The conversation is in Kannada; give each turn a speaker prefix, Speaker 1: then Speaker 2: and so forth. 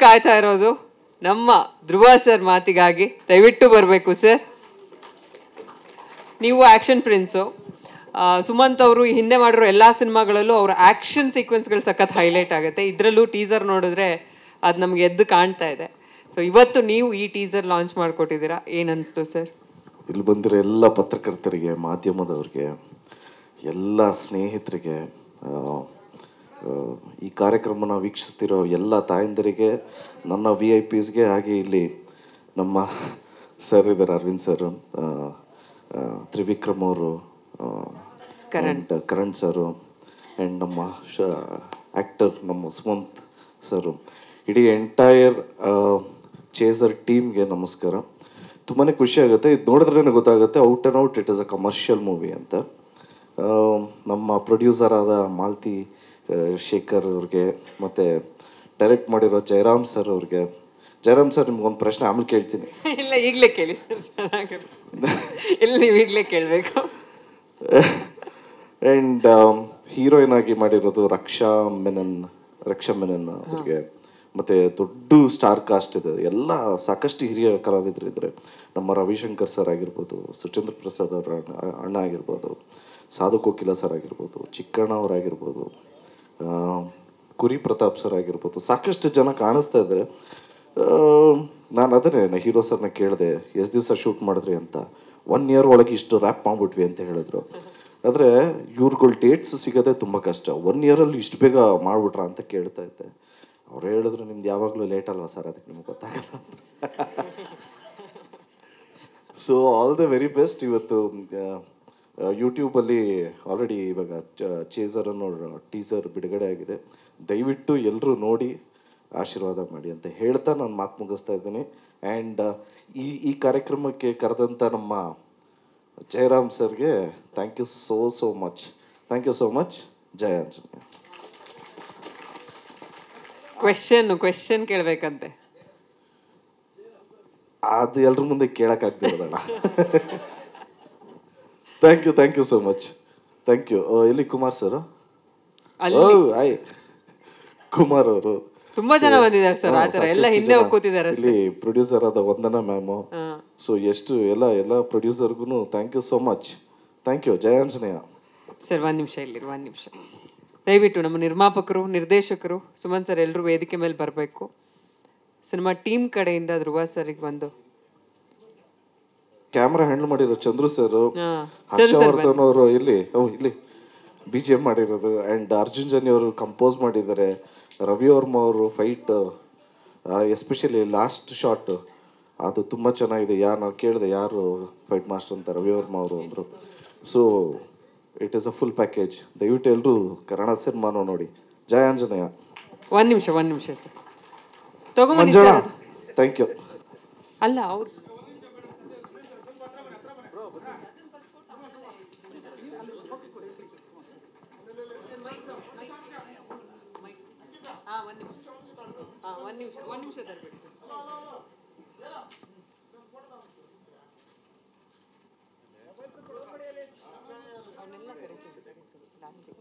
Speaker 1: ಕಾಯ್ತಾ ಇರೋದು ನಮ್ಮ ಧ್ರುವ ಸರ್ ಮಾತಿಗಾಗಿ. ದಯವಿಟ್ಟು ಬರಬೇಕು ಸರ್. ನೀವು ಆ್ಯಕ್ಷನ್ ಪ್ರಿನ್ಸು. ಸುಮಂತ್ ಅವರು ಹಿಂದೆ ಮಾಡಿರೋ ಎಲ್ಲ ಸಿನಿಮಾಗಳಲ್ಲೂ ಅವರ ಆ್ಯಕ್ಷನ್ ಸೀಕ್ವೆನ್ಸ್ಗಳು ಸಖತ್ ಹೈಲೈಟ್ ಆಗುತ್ತೆ. ಇದರಲ್ಲೂ ಟೀಸರ್ ನೋಡಿದ್ರೆ ಅದು ನಮ್ಗೆ ಎದ್ದು ಕಾಣ್ತಾ ಇದೆ. ಸೊ ಇವತ್ತು ನೀವು ಈ ಟೀಸರ್ ಲಾಂಚ್ ಮಾಡಿಕೊಟ್ಟಿದ್ದೀರಾ, ಏನು ಅನಿಸ್ತು ಸರ್?
Speaker 2: ಇಲ್ಲಿ ಬಂದಿರೋ ಎಲ್ಲ ಪತ್ರಕರ್ತರಿಗೆ, ಮಾಧ್ಯಮದವ್ರಿಗೆ, ಎಲ್ಲ ಸ್ನೇಹಿತರಿಗೆ, ಈ ಕಾರ್ಯಕ್ರಮನ ವೀಕ್ಷಿಸ್ತಿರೋ ಎಲ್ಲ ತಾಯಂದಿರಿಗೆ, ನನ್ನ VIPsಗೆ, ಹಾಗೆ ಇಲ್ಲಿ ನಮ್ಮ ಸರ್ ಇದ್ದಾರೆ, ಅರವಿಂದ್ ಸರ್, ತ್ರಿವಿಕ್ರಮ್ ಅವರು, ಕರಣ್ ಸರು, ಆ್ಯಂಡ್ ನಮ್ಮ ಆ್ಯಕ್ಟರ್ ನಮ್ಮ ಸುಮಂತ್ ಸರು, ಇಡೀ ಎಂಟೈರ್ ಚೇಸರ್ ಟೀಮ್ಗೆ ನಮಸ್ಕಾರ. ತುಂಬಾ ಖುಷಿ ಆಗುತ್ತೆ. ಇದು ನೋಡಿದ್ರೇ ಗೊತ್ತಾಗುತ್ತೆ out and out it is a commercial movie ಅಂತ. ನಮ್ಮ ಪ್ರೊಡ್ಯೂಸರ್ ಆದ ಮಾಲ್ತಿ ಶೇಖರ್ ಅವ್ರಿಗೆ, ಮತ್ತು ಡೈರೆಕ್ಟ್ ಮಾಡಿರೋ ಜಯರಾಮ್ ಸರ್ ಅವ್ರಿಗೆ. ಜಯರಾಮ್ ಸರ್, ನಿಮ್ಗೊಂದು ಪ್ರಶ್ನೆ ಆಮೇಲೆ ಕೇಳ್ತೀನಿ.
Speaker 1: ಇಲ್ಲ, ಈಗಲೇ ಕೇಳಿ ಸರ್, ಚೆನ್ನಾಗಿ. ಇಲ್ಲ, ನೀವು ಈಗಲೇ ಕೇಳಬೇಕು.
Speaker 2: ಆ್ಯಂಡ್ ಹೀರೋಯಿನ್ ಆಗಿ ಮಾಡಿರೋದು ರಕ್ಷಾ ಮೆನನ್ ಅವ್ರಿಗೆ. ಮತ್ತು ದೊಡ್ಡ ಸ್ಟಾರ್ ಕಾಸ್ಟ್ ಇದೆ, ಎಲ್ಲ ಸಾಕಷ್ಟು ಹಿರಿಯ ಕಲಾವಿದರು ಇದ್ದಾರೆ. ನಮ್ಮ ರವಿಶಂಕರ್ ಸರ್ ಆಗಿರ್ಬೋದು, ಸುಚೇಂದ್ರ ಪ್ರಸಾದ್ ಅವರ ಅಣ್ಣ ಆಗಿರ್ಬೋದು, ಸಾಧು ಕೋಕಿಲ ಸರ್ ಆಗಿರ್ಬೋದು, ಚಿಕ್ಕಣ್ಣ ಅವರಾಗಿರ್ಬೋದು, ಕುರಿ ಪ್ರತಾಪ್ ಸರ್ ಆಗಿರ್ಬೋದು, ಸಾಕಷ್ಟು ಜನ ಕಾಣಿಸ್ತಾ ಇದ್ದಾರೆ. ನಾನು ಅದನ್ನೇ ಹೀರೋ ಸರ್ನ ಕೇಳಿದೆ, ಎಷ್ಟು ದಿವಸ ಶೂಟ್ ಮಾಡಿದ್ರಿ ಅಂತ. 1 year ಒಳಗೆ ಇಷ್ಟು ರ್ಯಾಪ್ ಮಾಡಿಬಿಟ್ವಿ ಅಂತ ಹೇಳಿದ್ರು. ಆದರೆ ಇವ್ರುಗಳ ಡೇಟ್ಸ್ ಸಿಗೋದೇ ತುಂಬ ಕಷ್ಟ. 1 yeaರಲ್ಲಿ ಇಷ್ಟು ಬೇಗ ಮಾಡಿಬಿಟ್ರಾ ಅಂತ ಕೇಳ್ತಾ ಇದ್ದೆ. ಅವ್ರು ಹೇಳಿದ್ರು, ನಿಮ್ದು ಯಾವಾಗಲೂ ಲೇಟ್ ಅಲ್ವಾ ಸರ್, ಅದಕ್ಕೆ ನಿಮ್ಗೆ ಗೊತ್ತಾಗಲ್ಲ. So all the very best. ಇವತ್ತು ಯೂಟ್ಯೂಬಲ್ಲಿ ಆಲ್ರೆಡಿ ಇವಾಗ ಚೇಸರ್ ಅನ್ನೋ ಟೀಸರ್ ಬಿಡುಗಡೆ ಆಗಿದೆ. ದಯವಿಟ್ಟು ಎಲ್ಲರೂ ನೋಡಿ ಆಶೀರ್ವಾದ ಮಾಡಿ ಅಂತ ಹೇಳ್ತಾ ನಾನು ಮಾತು ಮುಗಿಸ್ತಾ ಇದ್ದೀನಿ. ಆ್ಯಂಡ್ ಈ ಕಾರ್ಯಕ್ರಮಕ್ಕೆ ಕರೆದಂಥ ನಮ್ಮ ಜಯರಾಮ್ ಸರ್ಗೆ thank you so much. Thank you so much. Jaya Anjaneya.
Speaker 1: Question ಕೇಳಬೇಕಂತೆ.
Speaker 2: ಅದು ಎಲ್ರ ಮುಂದೆ ಕೇಳೋಕ್ಕಾಗ್ತಿರೋದಣ್ಣ. Thank you so much. Thank you. ಎಲ್ಲಿ ಕುಮಾರ್ ಸರ್? ಆಯ್ ಕುಮಾರ್ ಅವರು
Speaker 1: ತುಂಬಾ ಜನ ಬಂದಿದ್ದಾರೆ ಸರ್. ಆ ಥರ ಎಲ್ಲ ಹಿಂದೆ ಹೋಗ್ಕೋತಿದ್ದಾರೆ.
Speaker 2: ಇಲ್ಲಿ ಪ್ರೊಡ್ಯೂಸರ್ ಆದ ವಂದನಾ ಮ್ಯಾಮು. ಸೊ ಎಷ್ಟು ಎಲ್ಲ ಪ್ರೊಡ್ಯೂಸರ್ಗೂ thank you so much. Thank you. Jaya Anjaneya.
Speaker 1: Sir, 1 ನಿಮಿಷ ಇಲ್ಲಿ, 1 ನಿಮಿಷ. ದಯವಿಟ್ಟು ನಮ್ಮ ನಿರ್ಮಾಪಕರು, ನಿರ್ದೇಶಕರು, ಸುಮನ್ ಸರ್ ಎಲ್ಲರೂ ವೇದಿಕೆ ಮೇಲೆ ಬರಬೇಕು. ಸಿನಿಮಾ ಟೀಮ್ ಕಡೆಯಿಂದ ಧ್ರುವ ಸರ್ಗೆ ಬಂದು
Speaker 2: ಕ್ಯಾಮ್ರಾ ಹ್ಯಾಂಡಲ್ ಮಾಡಿರೋ ಚಂದ್ರು ಸರ್, ಹರ್ಷವರ್ಧನ್ ಅವರು ಇಲ್ಲಿ BGM ಮಾಡಿರೋದು, ಆ್ಯಂಡ್ ಅರ್ಜುನ್ ಜನಿ ಅವರು ಕಂಪೋಸ್ ಮಾಡಿದ್ದಾರೆ. ರವಿ ವರ್ಮ ಅವರು ಫೈಟ್, ಎಸ್ಪೆಷಲಿ ಲಾಸ್ಟ್ ಶಾಟ್ ಅದು ತುಂಬ ಚೆನ್ನಾಗಿದೆ. ನಾನು ಕೇಳಿದೆ ಯಾರು ಫೈಟ್ ಮಾಸ್ಟರ್ ಅಂತ, ರವಿ ವರ್ಮ ಅವರು ಅಂದರು. So it is a full package. ದಯವಿಟ್ಟು ಎಲ್ಲರೂ ಕನ್ನಡ ಸಿನಿಮಾನೂ ನೋಡಿ. ಜಯ ಆಂಜನೇಯ.
Speaker 1: 1 ನಿಮಿಷ ಸರ್, ತಗೊಂಬನ್ನಿ
Speaker 2: ಮಂಜುಳಾ. Thank you.
Speaker 1: ಅಲ್ಲ, ಅವ್ರು ಒಂದು ನಿಮಿಷ ತರಬೇಕು. ಅವನ್ನೆಲ್ಲ ಕರೀತಿದ್ದಾರೆ ಲಾಸ್ಟಿಗೆ.